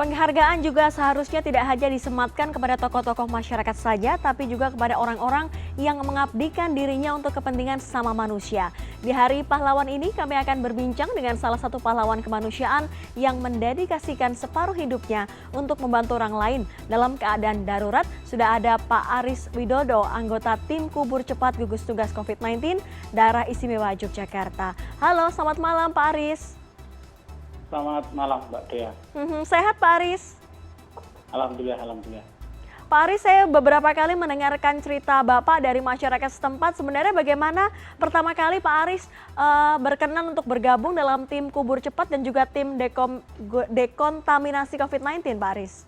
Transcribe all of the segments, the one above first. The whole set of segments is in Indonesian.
Penghargaan juga seharusnya tidak hanya disematkan kepada tokoh-tokoh masyarakat saja, tapi juga kepada orang-orang yang mengabdikan dirinya untuk kepentingan sesama manusia. Di Hari Pahlawan ini kami akan berbincang dengan salah satu pahlawan kemanusiaan yang mendedikasikan separuh hidupnya untuk membantu orang lain. Dalam keadaan darurat, sudah ada Pak Aris Widodo, anggota tim kubur cepat gugus tugas COVID-19, Daerah Istimewa Yogyakarta. Halo, selamat malam Pak Aris. Selamat malam Mbak Dea. Sehat Pak Aris? Alhamdulillah, alhamdulillah. Pak Aris, saya beberapa kali mendengarkan cerita Bapak dari masyarakat setempat. Sebenarnya bagaimana pertama kali Pak Aris berkenan untuk bergabung dalam tim kubur cepat dan juga tim dekontaminasi COVID-19, Pak Aris?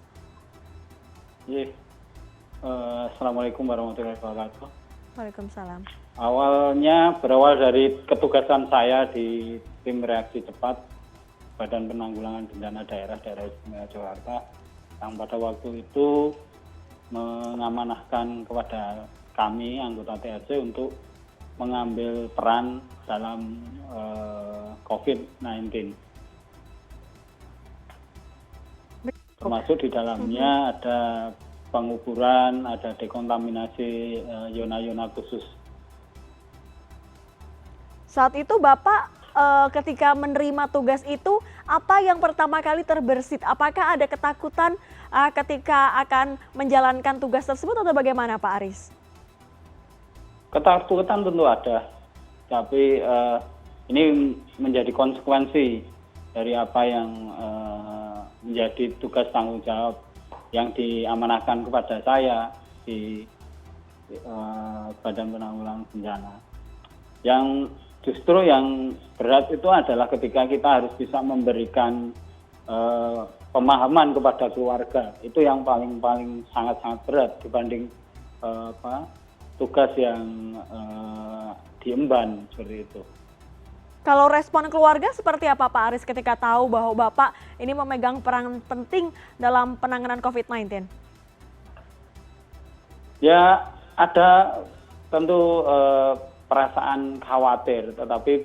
Assalamualaikum warahmatullahi wabarakatuh. Waalaikumsalam. Awalnya berawal dari ketugasan saya di tim reaksi cepat Badan Penanggulangan Bencana Daerah Istimewa Yogyakarta yang pada waktu itu mengamanahkan kepada kami anggota TRC untuk mengambil peran dalam COVID-19. Termasuk di dalamnya ada penguburan, ada dekontaminasi zona-zona khusus. Saat itu Bapak ketika menerima tugas itu, apa yang pertama kali terbersit? Apakah ada ketakutan ketika akan menjalankan tugas tersebut atau bagaimana Pak Aris? Ketakutan tentu ada, tapi ini menjadi konsekuensi dari apa yang menjadi tugas tanggung jawab yang diamanahkan kepada saya di Badan Penanggulangan Bencana. Yang justru yang berat itu adalah ketika kita harus bisa memberikan pemahaman kepada keluarga. Itu yang paling sangat berat dibanding tugas yang diemban seperti itu. Kalau respon keluarga seperti apa Pak Aris ketika tahu bahwa Bapak ini memegang peran penting dalam penanganan COVID-19? Ya, ada tentu perasaan khawatir, tetapi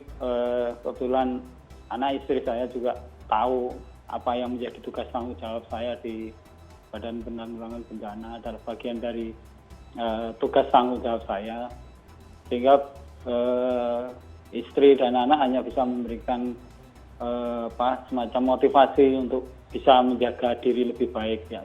kebetulan anak istri saya juga tahu apa yang menjadi tugas tanggung jawab saya di Badan Penanggulangan Bencana adalah bagian dari tugas tanggung jawab saya, sehingga istri dan anak hanya bisa memberikan semacam motivasi untuk bisa menjaga diri lebih baik ya.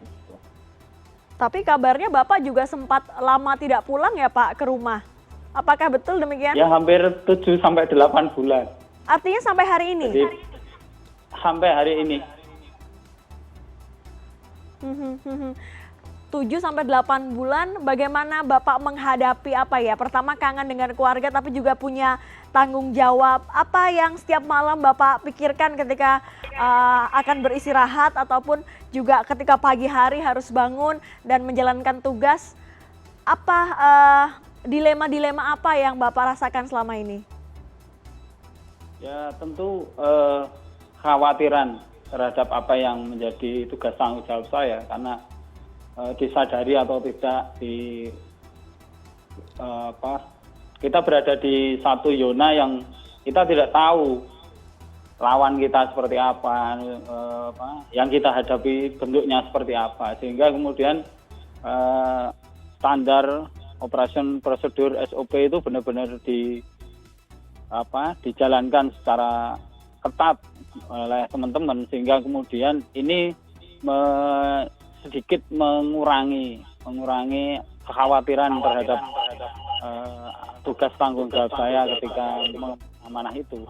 Tapi kabarnya Bapak juga sempat lama tidak pulang ya Pak ke rumah. Apakah betul demikian? Ya, hampir 7-8 bulan. Artinya sampai hari ini? Jadi, sampai hari ini. 7-8 bulan, bagaimana Bapak menghadapi apa ya? Pertama kangen dengan keluarga tapi juga punya tanggung jawab. Apa yang setiap malam Bapak pikirkan ketika akan beristirahat ataupun juga ketika pagi hari harus bangun dan menjalankan tugas? Apa dilema-dilema apa yang Bapak rasakan selama ini? Ya, tentu khawatiran terhadap apa yang menjadi tugas tanggung jawab saya, karena disadari atau tidak kita berada di satu zona yang kita tidak tahu lawan kita seperti apa, yang kita hadapi bentuknya seperti apa, sehingga kemudian standar operation prosedur SOP itu benar-benar dijalankan secara ketat oleh teman-teman, sehingga kemudian ini sedikit mengurangi kekhawatiran terhadap tugas tanggung jawab saya ketika mengamanah itu.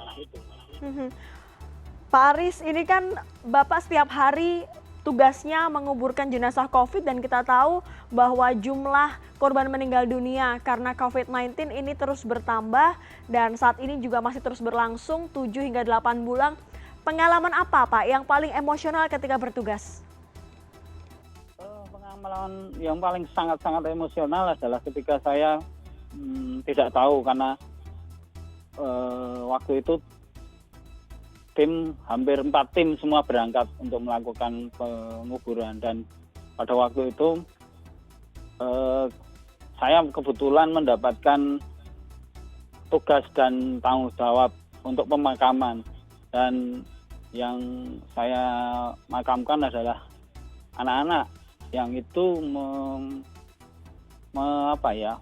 Pak Aris, ini kan Bapak setiap hari tugasnya menguburkan jenazah COVID dan kita tahu bahwa jumlah korban meninggal dunia karena COVID-19 ini terus bertambah dan saat ini juga masih terus berlangsung 7-8 bulan. Pengalaman apa Pak yang paling emosional ketika bertugas? Pengalaman yang paling sangat emosional adalah ketika saya tidak tahu, karena waktu itu hampir 4 tim semua berangkat untuk melakukan penguburan, dan pada waktu itu saya kebetulan mendapatkan tugas dan tanggung jawab untuk pemakaman, dan yang saya makamkan adalah anak-anak yang itu membuat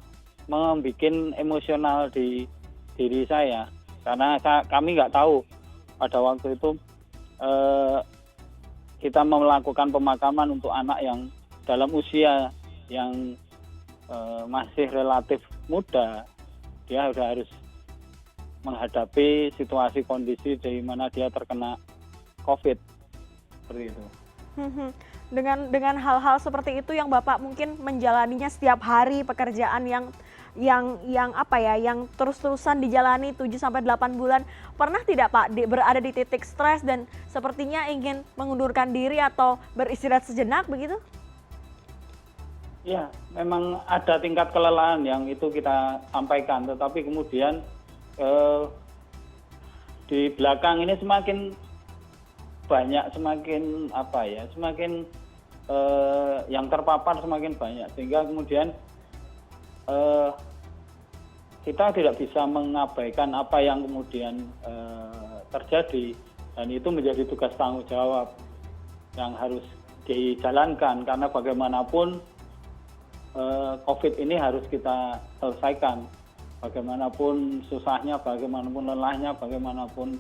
emosional di diri saya, karena kami nggak tahu pada waktu itu kita melakukan pemakaman untuk anak yang dalam usia yang masih relatif muda. Dia sudah harus menghadapi situasi kondisi di mana dia terkena COVID seperti itu. Dengan hal-hal seperti itu yang Bapak mungkin menjalaninya setiap hari, pekerjaan yang terus-terusan dijalani 7 sampai 8 bulan, pernah tidak Pak berada di titik stres dan sepertinya ingin mengundurkan diri atau beristirahat sejenak begitu? Ya, memang ada tingkat kelelahan yang itu kita sampaikan, tetapi kemudian di belakang ini semakin banyak, semakin yang terpapar semakin banyak, sehingga kemudian kita tidak bisa mengabaikan apa yang kemudian terjadi, dan itu menjadi tugas tanggung jawab yang harus dijalankan, karena bagaimanapun COVID ini harus kita selesaikan, bagaimanapun susahnya, bagaimanapun lelahnya, bagaimanapun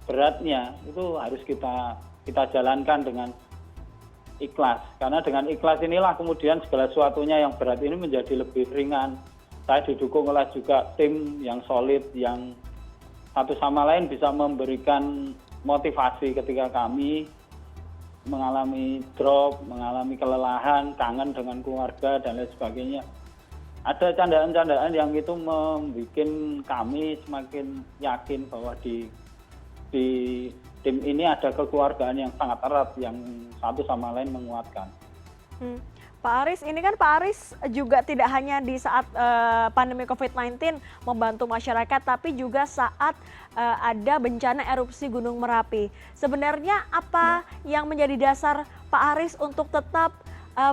beratnya, itu harus kita jalankan dengan ikhlas, karena dengan ikhlas inilah kemudian segala sesuatunya yang berat ini menjadi lebih ringan. Saya didukung oleh juga tim yang solid, yang satu sama lain bisa memberikan motivasi ketika kami mengalami drop, mengalami kelelahan, kangen dengan keluarga dan lain sebagainya. Ada candaan-candaan yang itu membuat kami semakin yakin bahwa di tim ini ada kekeluargaan yang sangat erat, yang satu sama lain menguatkan. Pak Aris, ini kan Pak Aris juga tidak hanya di saat pandemi COVID-19 membantu masyarakat, tapi juga saat ada bencana erupsi Gunung Merapi. Sebenarnya apa yang menjadi dasar Pak Aris untuk tetap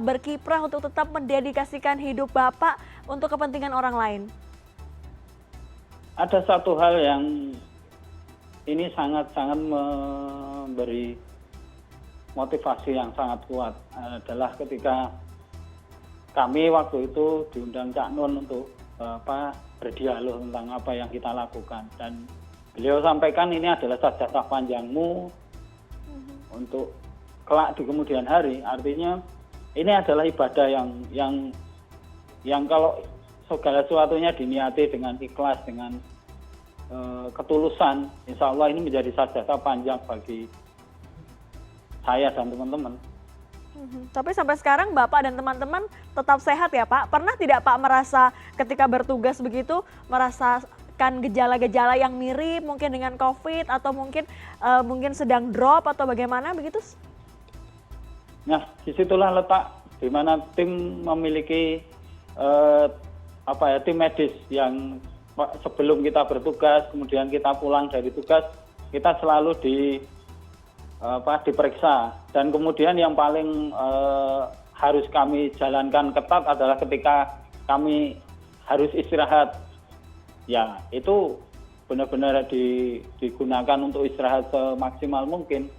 berkiprah, untuk tetap mendedikasikan hidup Bapak untuk kepentingan orang lain? Ada satu hal yang ini sangat-sangat memberi motivasi yang sangat kuat, adalah ketika kami waktu itu diundang Cak Nun untuk berdialog tentang apa yang kita lakukan, dan beliau sampaikan ini adalah sajadah panjangmu untuk kelak di kemudian hari. Artinya ini adalah ibadah yang kalau segala sesuatunya diniati dengan ikhlas, dengan ketulusan, insya Allah ini menjadi sajadah panjang bagi saya dan teman-teman. Tapi sampai sekarang Bapak dan teman-teman tetap sehat ya Pak? Pernah tidak Pak merasa ketika bertugas begitu merasakan gejala-gejala yang mirip mungkin dengan COVID, atau mungkin sedang drop atau bagaimana begitu? Nah, disitulah letak di mana tim memiliki tim medis yang sebelum kita bertugas, kemudian kita pulang dari tugas, kita selalu diperiksa, dan kemudian yang paling harus kami jalankan ketat adalah ketika kami harus istirahat. Ya, itu benar-benar digunakan untuk istirahat semaksimal mungkin.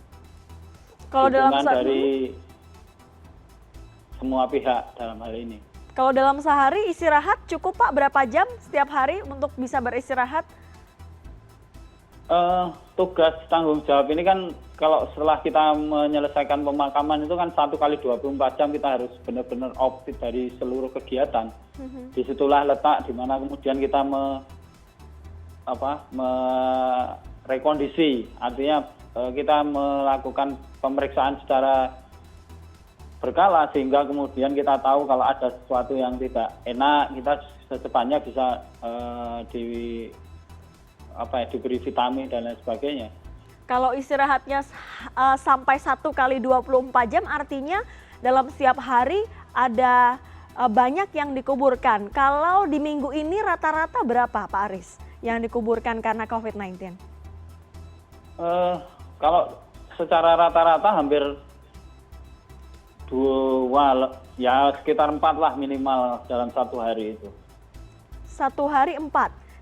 Kalau dukungan dari semua pihak dalam hal ini. Kalau dalam sehari istirahat cukup Pak, berapa jam setiap hari untuk bisa beristirahat? Tugas tanggung jawab ini kan kalau setelah kita menyelesaikan pemakaman itu kan 1 kali 24 jam kita harus benar-benar off dari seluruh kegiatan. Disitulah letak di mana kemudian kita merekondisi, artinya kita melakukan pemeriksaan secara berkala, sehingga kemudian kita tahu kalau ada sesuatu yang tidak enak, kita secepatnya bisa diberi vitamin dan lain sebagainya. Kalau istirahatnya sampai 1 kali 24 jam, artinya dalam setiap hari ada banyak yang dikuburkan. Kalau di minggu ini rata-rata berapa Pak Aris yang dikuburkan karena COVID-19? Kalau secara rata-rata hampir sekitar 4 lah minimal dalam satu hari itu. Satu hari 4?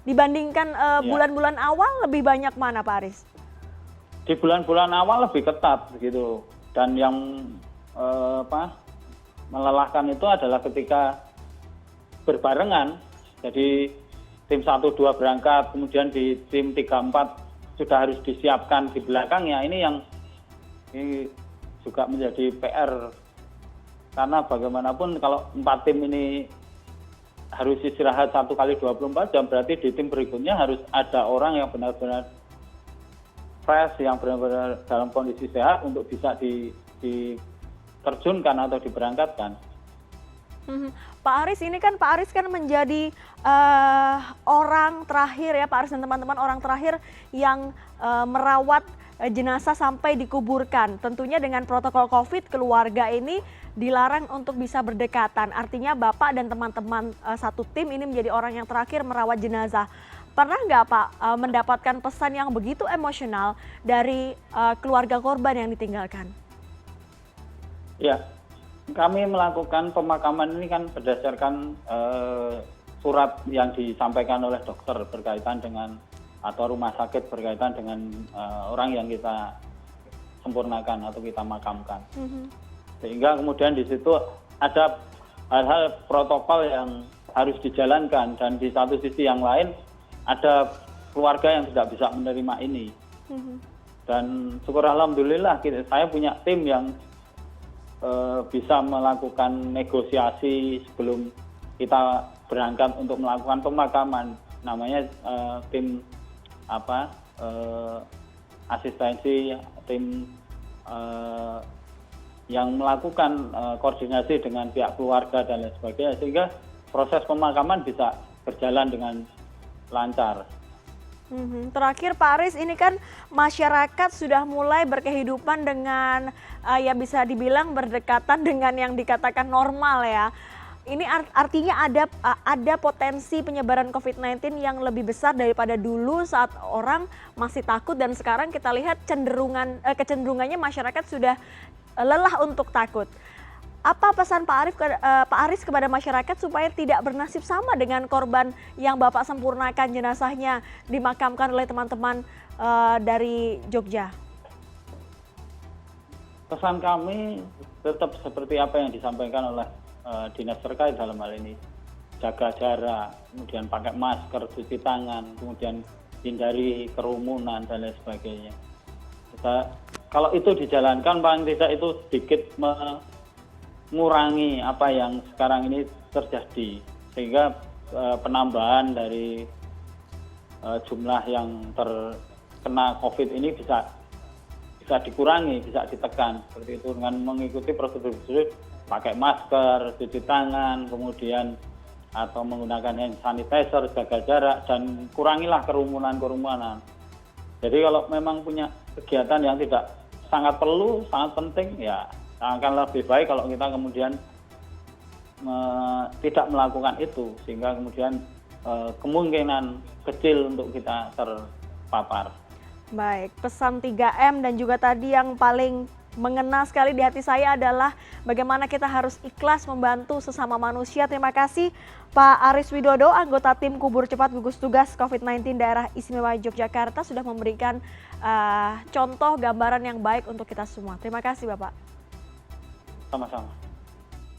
Dibandingkan bulan-bulan awal lebih banyak mana Pak Aris? di bulan-bulan awal lebih ketat gitu. Dan yang melelahkan itu adalah ketika berbarengan. Jadi tim 1-2 berangkat, kemudian di tim 3-4 sudah harus disiapkan di belakangnya. Ini juga menjadi PR. Karena bagaimanapun kalau 4 tim ini harus istirahat 1 kali 24 jam, berarti di tim berikutnya harus ada orang yang benar-benar fresh, yang benar-benar dalam kondisi sehat untuk bisa diterjunkan atau diberangkatkan. Pak Aris, ini kan Pak Aris kan menjadi orang terakhir ya, Pak Aris dan teman-teman, orang terakhir yang merawat jenazah sampai dikuburkan. Tentunya dengan protokol COVID, keluarga ini dilarang untuk bisa berdekatan. Artinya Bapak dan teman-teman satu tim ini menjadi orang yang terakhir merawat jenazah. Pernah nggak Pak mendapatkan pesan yang begitu emosional dari keluarga korban yang ditinggalkan? Ya, kami melakukan pemakaman ini kan berdasarkan surat yang disampaikan oleh dokter berkaitan dengan, atau rumah sakit berkaitan dengan orang yang kita sempurnakan atau kita makamkan. Sehingga kemudian di situ ada hal-hal protokol yang harus dijalankan, dan di satu sisi yang lain ada keluarga yang tidak bisa menerima ini. Dan syukur alhamdulillah saya punya tim yang bisa melakukan negosiasi sebelum kita berangkat untuk melakukan pemakaman. Namanya tim asistensi, tim yang melakukan koordinasi dengan pihak keluarga dan lain sebagainya, sehingga proses pemakaman bisa berjalan dengan lancar. Terakhir Pak Aris, ini kan masyarakat sudah mulai berkehidupan dengan ya bisa dibilang berdekatan dengan yang dikatakan normal ya. Ini artinya ada potensi penyebaran COVID-19 yang lebih besar daripada dulu saat orang masih takut, dan sekarang kita lihat kecenderungannya masyarakat sudah lelah untuk takut. Apa pesan Pak Aris kepada masyarakat supaya tidak bernasib sama dengan korban yang Bapak sempurnakan jenazahnya dimakamkan oleh teman-teman dari Jogja? Pesan kami tetap seperti apa yang disampaikan oleh dinas terkait dalam hal ini. Jaga jarak, kemudian pakai masker, cuci tangan, kemudian hindari kerumunan dan lain sebagainya. Kalau itu dijalankan, paling tidak itu sedikit mengurangi apa yang sekarang ini terjadi, sehingga penambahan dari jumlah yang terkena COVID ini bisa dikurangi, bisa ditekan seperti itu dengan mengikuti prosedur-prosedur, pakai masker, cuci tangan, kemudian atau menggunakan hand sanitizer, jaga jarak, dan kurangilah kerumunan. Jadi kalau memang punya kegiatan yang tidak sangat perlu, sangat penting, ya akan lebih baik kalau kita kemudian tidak melakukan itu, sehingga kemudian kemungkinan kecil untuk kita terpapar. Baik, pesan 3M dan juga tadi yang paling mengena sekali di hati saya adalah bagaimana kita harus ikhlas membantu sesama manusia. Terima kasih Pak Aris Widodo, anggota tim kubur cepat gugus tugas COVID-19 Daerah Istimewa Yogyakarta, sudah memberikan contoh gambaran yang baik untuk kita semua. Terima kasih Bapak. Sama-sama.